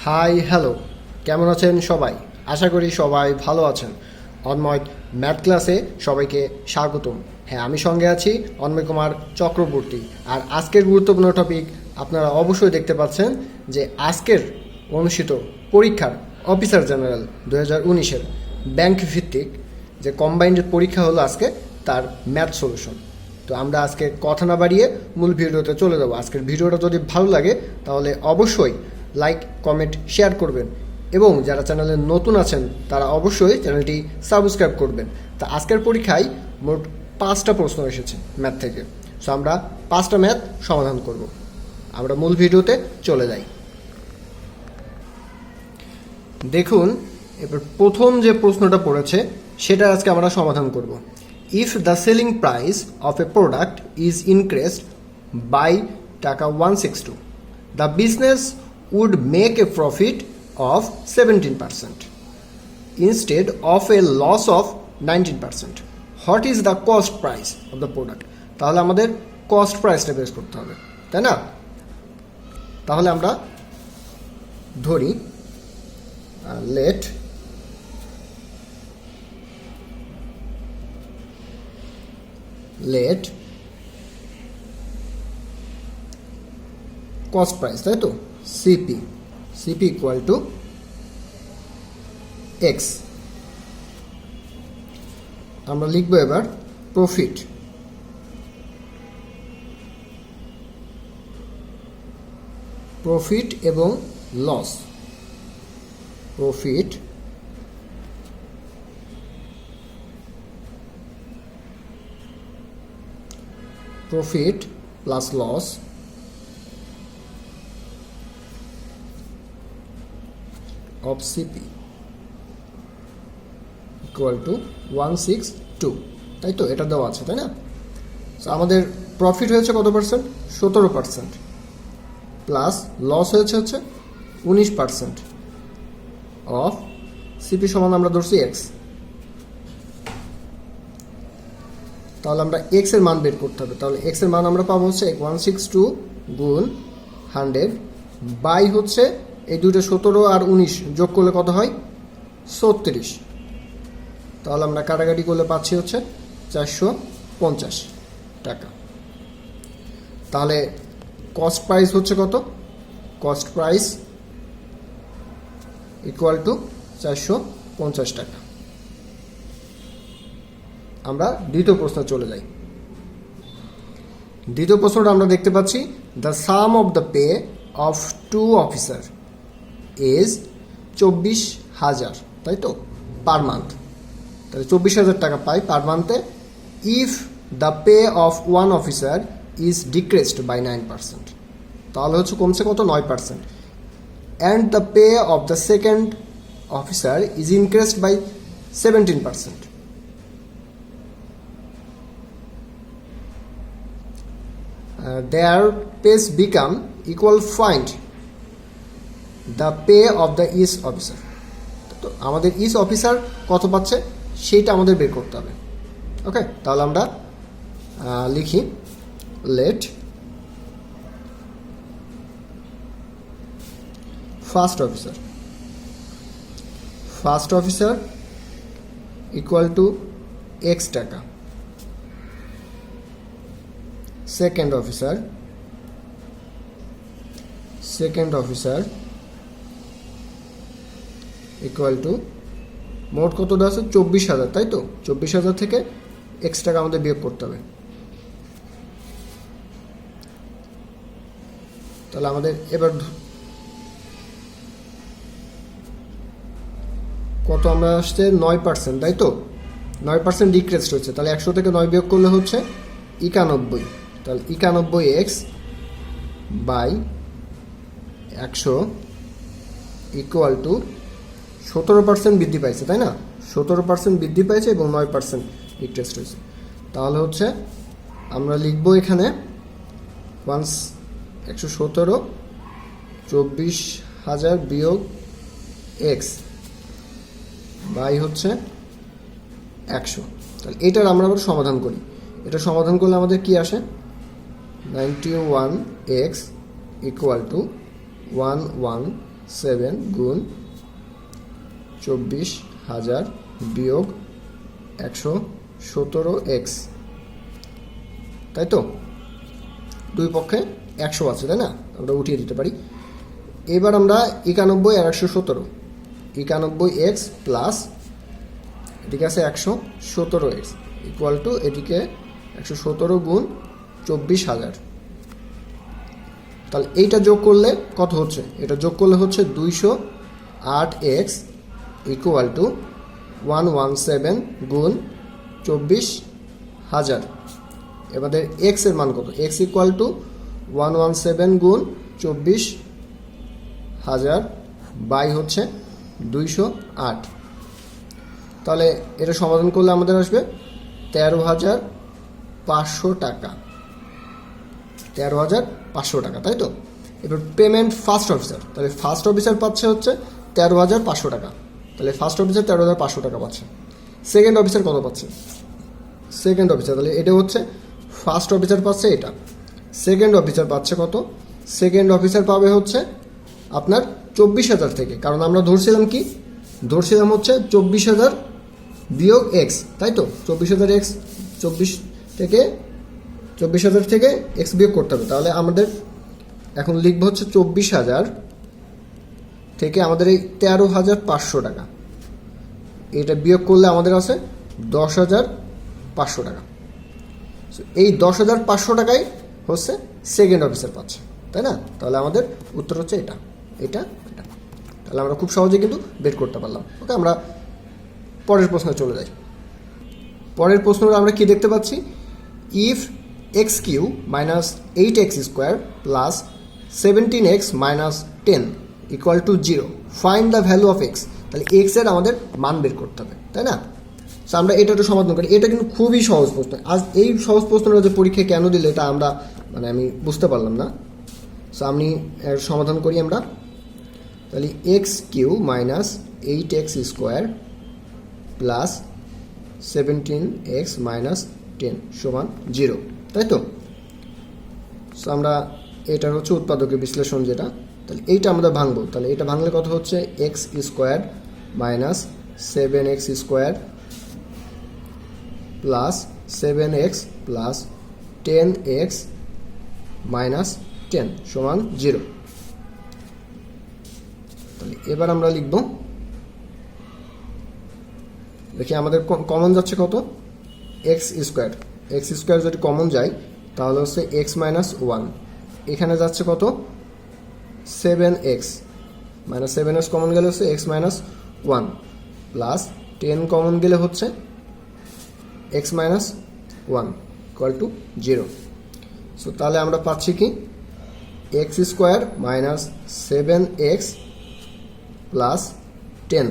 Hi hello, কেমন আছেন সবাই? আশা করি সবাই ভালো আছেন। অন্ময় ম্যাথ ক্লাসে সবাইকে স্বাগতম। হ্যাঁ, আমি সঙ্গে আছি অন্ময় কুমার চক্রবর্তী। আর আজকের গুরুত্বপূর্ণ টপিক আপনারা অবশ্যই দেখতে পাচ্ছেন যে আজকের অনুষ্ঠিত পরীক্ষার অফিসার জেনারেল 2019-এর ব্যাংক ভিত্তিক যে কম্বাইন্ড পরীক্ষা হলো আজকে, তার ম্যাথ সলিউশন। তো আমরা আজকে কথা না বাড়িয়ে মূল ভিডিওতে চলে যাবো। আজকের ভিডিওটা যদি ভালো লাগে তাহলে অবশ্যই লাইক, কমেন্ট, শেয়ার করবেন এবং যারা চ্যানেলে নতুন আছেন তারা অবশ্যই চ্যানেলটি সাবস্ক্রাইব করবেন। তা আজকের পরীক্ষায় মোট 5টা প্রশ্ন এসেছে ম্যাথ থেকে। সো আমরা 5টা ম্যাথ সমাধান করব। আমরা মূল ভিডিওতে চলে যাই। দেখুন, এবার প্রথম যে প্রশ্নটা পড়েছে সেটা আজকে আমরা সমাধান করব। If the selling price of a product is increased by টাকা 162, the business would make a profit of 17% instead of a loss of 19%. What is the cost price of the product? তাহলে আমাদের কস্ট প্রাইসটা বের করতে হবে, তাই না? তাহলে আমরা ধরি লেট কস্ট প্রাইস, তাই তো, সিপি ইকুয়াল টু এক্স। আমরা লিখবো এবার প্রফিট এবং loss. Profit plus loss of CP equal to 162, তাই তো? এটা দেওয়া আছে, তাই না? সো আমাদের প্রফিট হয়েছে কত পার্সেন্ট? 17%, প্লাস লস হয়েছে 19% অফ সিপি সমান আমরা ধরছি এক্স। তাহলে আমরা এক্স এর মান বের করতে হবে। তাহলে এক্স এর মান আমরা পাবো 162 গুণ 100 বাই এই দুটো 17 আর 19 যোগ করলে কত হয়? 36। তাহলে আমরা কাটাকাটি করলে পাচ্ছি 450 টাকা। তাহলে কস্ট প্রাইস কত? কস্ট প্রাইস ইকুয়াল টু 450 টাকা। আমরা দ্বিতীয় প্রশ্ন চলে যাই। দ্বিতীয় প্রশ্নটা আমরা দেখতে পাচ্ছি the sum of the pay of 2 officer is 24,000, তাই তো, পার মান্থ। তাহলে 24,000 টাকা পাই পার মান্থে। If the pay of 1 officer is decreased by 9%, তাহলে কমছে কত? 9%। And the pay of the second officer is increased by 17%, their pays become equal. Find the pay of the each officer. তো আমাদের each officer কত পাচ্ছে সেইটা আমাদের বের করতে হবে। ওকে, তাহলে আমরা লিখি let first officer equal to x টাকা, সেকেন্ড অফিসার ইকুয়াল টু মোট কত দেওয়া আছে? 24,000, তাই তো? 24,000 থেকে এক্স টাকা আমাদের বিয়োগ করতে হবে। তাহলে আমাদের এবার কত আমরা আসছে? 9%, তাই তো? 9% ডিক্রিজ হচ্ছে। তাহলে 100 থেকে 9 বিয়োগ করলে 91। তাহলে 91 এক্স বাই 100 ইকুয়াল টু 17% বৃদ্ধি পাইছে, তাই না? 17% বৃদ্ধি পাইছে এবং 9% ডিক্রিজ হয়েছে। তাহলে আমরা লিখবো এখানে 117 24,000 বিয়োগ এক্স বাই 100। তাহলে এটার আমরা আবার সমাধান করি। এটা সমাধান করলে আমাদের কি আসে? 91x equal to 117 7 গুণ 24,000 বিয়োগ 117x, তাই তো? দুই পক্ষে 100 আছে, তাই না? আমরা উঠিয়ে দিতে পারি। এবার আমরা 91 আর 117, 91x প্লাস এদিকে আছে 117x ইকুয়াল টু এদিকে 117 গুণ 24,000। তাহলে এইটা যোগ করলে কত হচ্ছে? এটা যোগ করলে হচ্ছে 208x ইকুয়াল টু 117 গুণ 24,000। এবারে এক্স এর মান কত? এক্স ইকুয়াল টু 117 গুণ 24,000 বাই হচ্ছে 208। তাহলে এটা সমাধান করলে আমাদের আসবে 13,500 টাকা, 13,500 টাকা, তাই তো? এবার পেমেন্ট ফার্স্ট অফিসার, তাহলে ফার্স্ট অফিসার পাচ্ছে হচ্ছে 13,500 টাকা, তাহলে ফার্স্ট অফিসার 13,500 টাকা পাচ্ছে। সেকেন্ড অফিসার কত পাচ্ছে? সেকেন্ড অফিসার, তাহলে এটা হচ্ছে ফার্স্ট অফিসার পাচ্ছে এটা, সেকেন্ড অফিসার পাচ্ছে কত? সেকেন্ড অফিসার পাবে হচ্ছে আপনার 24,000 থেকে, কারণ আমরা ধরছিলাম কি? ধরছিলাম হচ্ছে 24,000 বিয়োগ এক্স, তাই তো? 24,000 এক্স, 24,000 থেকে এক্স বিয়োগ করতে হবে। তাহলে আমাদের এখন লিখবো হচ্ছে 24,000 থেকে আমাদের এই 13,500 টাকা, এটা বিয়োগ করলে আমাদের আছে 10,500 টাকা। এই 10,500 টাকাই হচ্ছে সেকেন্ড অফিসার পাচ্ছে, তাই না? তাহলে আমাদের উত্তর হচ্ছে এটা, এটা, এটা। তাহলে আমরা খুব সহজে কিন্তু বের করতে পারলাম। ওকে, আমরা পরের প্রশ্নে চলে যাই। পরের প্রশ্নটা আমরা কি দেখতে পাচ্ছি? If x cube minus 8x square plus 17x minus 10 equal to 0, find the value of x. তাহলে এক্স এর আমাদের মান বের করতে হবে, তাই না? সো আমরা এটা একটু সমাধান করি। এটা কিন্তু খুবই সহজ প্রশ্ন। আজ এই সহজ প্রশ্নটা যে পরীক্ষায় কেন দিলে এটা আমরা আমি বুঝতে পারলাম না। সো আমি এর সমাধান করি আমরা। তাহলে x cube minus 8x square plus 17x minus 10 সমান 0, তাই তো? সো আমরা এটার হচ্ছে উৎপাদকের বিশ্লেষণ যেটা, তাহলে এইটা আমরা ভাঙবো। তাহলে এটা ভাঙলে কত হচ্ছে? X square minus 7x square plus 7x plus 10x minus 10 সমান 0। তাহলে এবার আমরা লিখব, দেখি আমাদের কমন যাচ্ছে কত? এক্স স্কোয়ার, এক্স স্কোয়ার যদি কমন যায় তাহলে হচ্ছে এক্স মাইনাস 1, এখানে যাচ্ছে কত? 7x মাইনাস 7x কমন গেলে হচ্ছে এক্স মাইনাস 1 প্লাস 10 কমন গেলে হচ্ছে x minus 1 equal to 0। So তাহলে আমরা পাচ্ছি কি? X square minus 7x plus 10,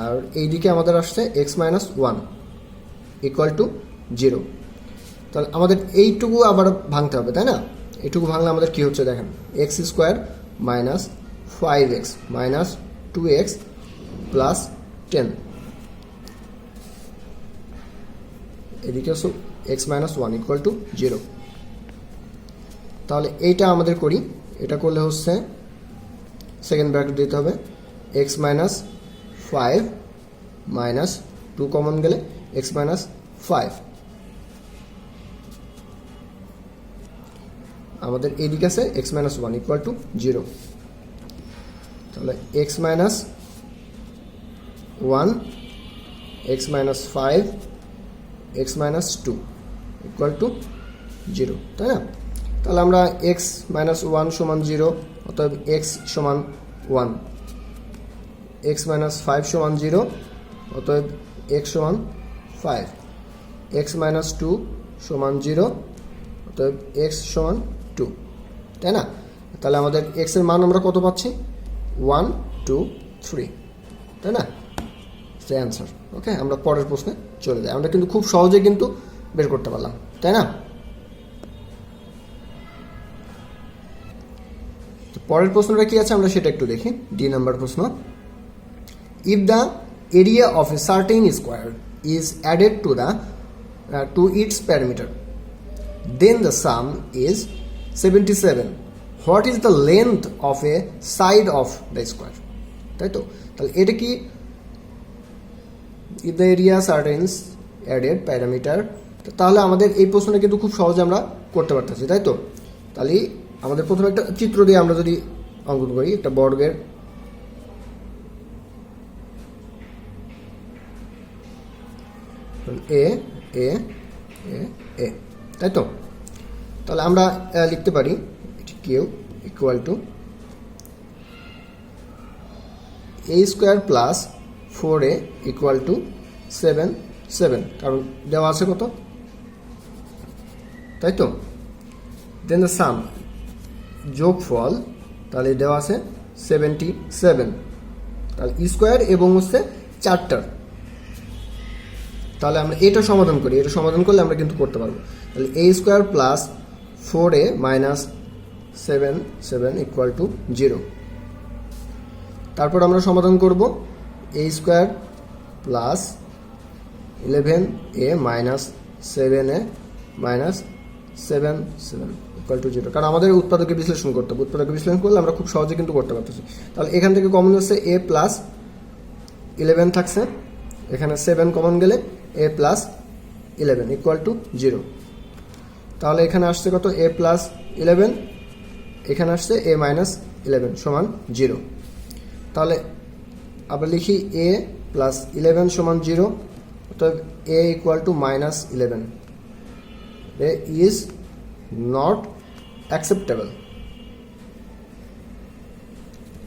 আর এইদিকে আমাদের আসছে x মাইনাস 1 ইকুয়াল টু 0। তাহলে আমাদের এইটুকু আবার ভাঙতে হবে, তাই না? এইটুকু ভাঙলে আমাদের কি হচ্ছে দেখেন, x square minus 5x minus 2x plus 10, এদিকে হচ্ছে এক্স মাইনাস 1 ইকুয়াল টু 0। তাহলে এইটা আমাদের করি, এটা করলে হচ্ছে সেকেন্ড ব্র্যাকেট দিতে হবে, এক্স মাইনাস 5 মাইনাস 2 কমন গেলে এক্স মাইনাস 5, আমাদের এইদিকে আছে এক্স মাইনাস 1 ইকুয়াল টু 0। তাহলে x minus 1 x minus 5 x minus 2 equal to 0, তাই না? তাহলে আমরা এক্স মাইনাস 1 সমান 0, অতএব এক্স সমান 1, এক্স মাইনাস 5 সমান 0, অতএব এক্স সমান 5, এক্স মাইনাস 2 সমান 0, অতএব এক্স সমান 2, তাই না? তাহলে আমাদের এক্স এর মান আমরা কত পাচ্ছি? 1 2 3, তাই না? সে অ্যান্সার। ওকে, আমরা পরের প্রশ্নে চলে যাই। আমরা কিন্তু খুব সহজে কিন্তু বের করতে পারলাম, তাই না? তো পরের প্রশ্নটা কি আছে আমরা সেটা একটু দেখি। ডি নাম্বার প্রশ্ন, if the area of a certain square is added to its parameter, then the sum is 77 what is the length of a side of the square, তাই তো? তাহলে এটা কি, if the area certains added parameter, তাহলে আমাদের এই প্রশ্নটা কিন্তু খুব সহজে আমরা করতে পারতেছি, তাই তো? তাহলে আমাদের প্রথমে একটা চিত্র দিয়ে আমরা যদি অঙ্কন করি, একটা বর্গের এ এ এ এ, তাই তো? তাহলে আমরা লিখতে পারি Q equal to a square plus 4a equal to 7 7, কারণ দেওয়া আছে কত, তাই তো? দেন দ্য সাম, যোগফল, তাহলে দেওয়া আছে 77, তাহলে স্কোয়ার এবং হচ্ছে 4টার। তাহলে আমরা এটা সমাধান করি, এটা সমাধান করলে আমরা কিন্তু করতে পারবো। তাহলে a square plus 4a minus 7 7 equal to 0। তারপর আমরা সমাধান করব a square plus 11a minus 7a minus 7 7 equal to 0, কারণ আমাদের উৎপাদকে বিশ্লেষণ করতে হবে। উৎপাদকে বিশ্লেষণ করলে আমরা খুব সহজে কিন্তু করতে পারতেছি। তাহলে এখান থেকে কমন হচ্ছে a প্লাস 11 থাকছে, এখানে 7 কমন গেলে a প্লাস 11 ইকুয়াল টু 0। তাহলে এখানে আসছে কত, a প্লাস 11, এখানে আসছে a মাইনাস 11 সমান 0। তাহলে আবার লিখি a প্লাস 11 সমান 0, অর্থাৎ a equal to minus 11, a is not acceptable,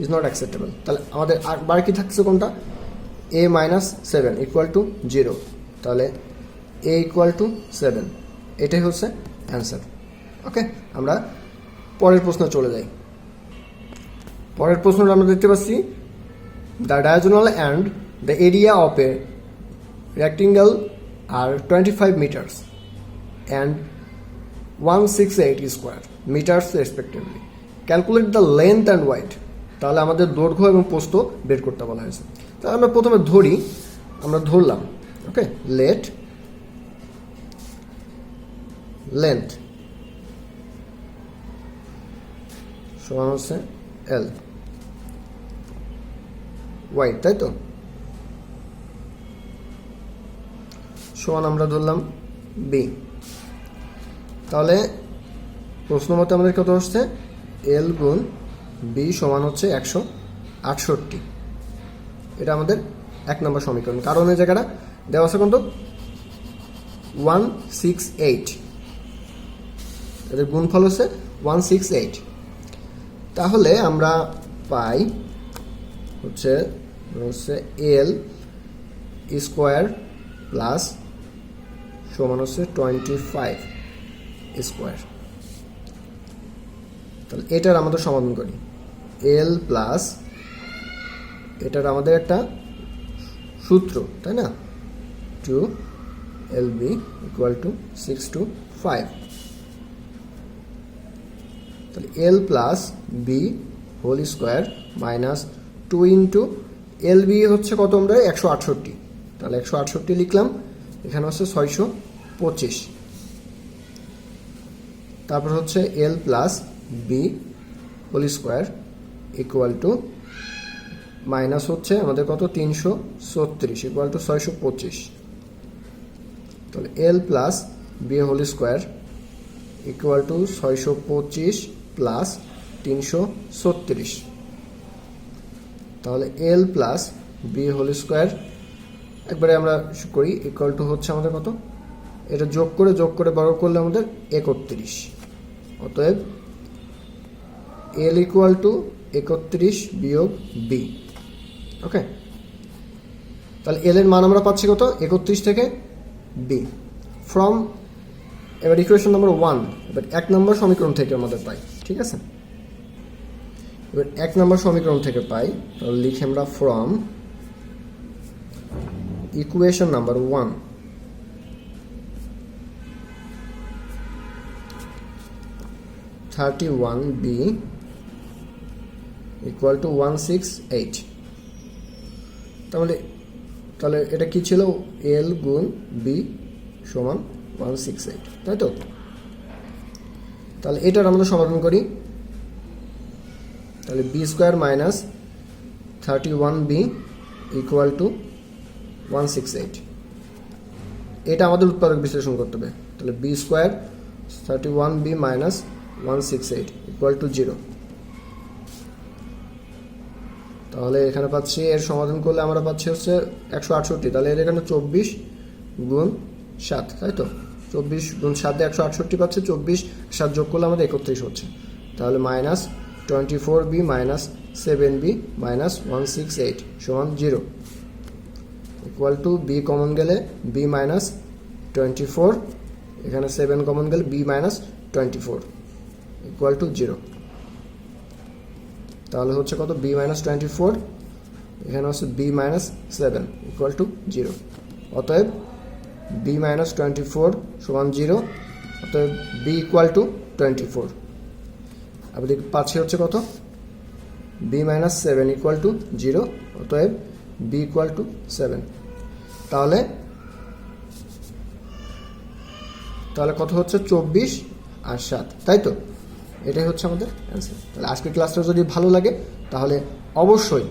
is not acceptable. তাহলে আমাদের আর বাকি থাকছে কোনটা, a মাইনাস 7 ইকুয়াল টু 0, তাহলে a ইকুয়াল টু 7, এটাই হচ্ছে অ্যান্সার। ওকে, আমরা পরের প্রশ্ন চলে যাই। পরের প্রশ্নটা আমরা দেখতে পাচ্ছি, the diagonal and the area of A rectangle are 25 meters and 168 square meters respectively. Calculate the length and width. তাহলে আমাদের দৈর্ঘ্য এবং প্রস্থ বের করতে বলা হয়েছে। তাহলে আমরা প্রথমে ধরি, আমরা ধরলাম, ওকে, লেট লেন্থ সমান হচ্ছে এল, ওয়াইড, তাই তো? সমান আমরা ধরলাম বি। তাহলে প্রশ্ন মতে আমাদের কত হচ্ছে, এল গুণ বি সমান হচ্ছে 168। এটা আমাদের 1 নম্বর সমীকরণ, কারণ এই জায়গাটা দেওয়া আছে কত, 168, এদের গুণফল হচ্ছে 168। তাহলে আমরা পাই হচ্ছে এল স্কোয়ার প্লাস সমান হচ্ছে 25 স্কোয়ার। তাহলে এটার আমাদের সমাধান করি, এল প্লাস এটার আমাদের একটা সূত্র, তাই না, 2lb ইকুয়াল টু 625। তাহলে L plus B whole square minus 2 into L B হচ্ছে কত, আমরা 168, তাহলে 168 লিখলাম, এখানে হচ্ছে 625। তারপর হচ্ছে L plus B whole square equal to minus হচ্ছে আমাদের কত, 336 ইকুয়াল টু 625। তাহলে L plus B whole square equal to 625 plus 336। তাহলে L plus B whole square একবারে আমরা করি, ইকুয়াল টু হচ্ছে আমাদের কত, এটা যোগ করে বর্গ করলে আমাদের 31। অতএব এল ইকুয়াল টু 31 বিয়োগ বি। ওকে, তাহলে এল এর মান আমরা পাচ্ছি কত, 31 থেকে বি ফ্রম, এবার ইকুয়েশন নাম্বার 1, এবার 1 নম্বর সমীকরণ থেকে আমাদের পাই, ঠিক আছে? এবার 1 নম্বর সমীকরণ থেকে পাই, তাহলে লিখি আমরা from equation number 1 31b equal to 168। তাহলে এটা কি ছিল, এল গুণ বি সমান 168, তাই তো? তাহলে এটার আমরা সমাধান করি, তাহলে b square minus 31b equal to 168। এটা আমাদের উৎপাদক বিশ্লেষণ করতে হবে। তাহলে b square 31b minus 168 equal to 0। তাহলে এখানে পাচ্ছি, এর সমাধান করলে আমরা পাচ্ছি হচ্ছে 168। তাহলে এর এখানে 24 গুণ 7, তাই তো? 24 গুণ 7 দিয়ে 168 পাচ্ছে, 24 7 যোগ করলে আমাদের 31 হচ্ছে। তাহলে minus 24b minus 7b minus 168 সমান 0 ইকুয়াল টু বি কমন গেলে বি মাইনাস 24, এখানে 7 কমন গেলে বি মাইনাস 24 ইকুয়াল টু 0। তাহলে হচ্ছে কত? বি মাইনাস 24, এখানে হচ্ছে বি মাইনাস 7 ইকুয়াল টু 0। অতএব বি মাইনাস 24 সমান 0, অতএব বি ইকুয়াল টু 24। আমাদের পাচ্ছি হচ্ছে কত? বি মাইনাস 7 ইকুয়াল টু 0, অতএব বি ইকুয়াল টু 7। তাহলে কত হচ্ছে? 24 আর 7, তাই তো? এটাই হচ্ছে আমাদের অ্যান্সার। তাহলে আজকের ক্লাসটা যদি ভালো লাগে তাহলে অবশ্যই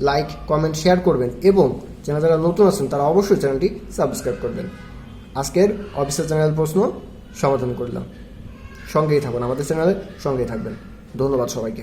লাইক, কমেন্ট, শেয়ার করবেন এবং চ্যানেল যারা নতুন আছেন তারা অবশ্যই চ্যানেলটি সাবস্ক্রাইব করবেন। আজকের অফিসের চ্যানেল প্রশ্ন সমাধান করলাম। সঙ্গেই থাকুন, আমাদের চ্যানেলের সঙ্গেই থাকবেন। ধন্যবাদ সবাইকে।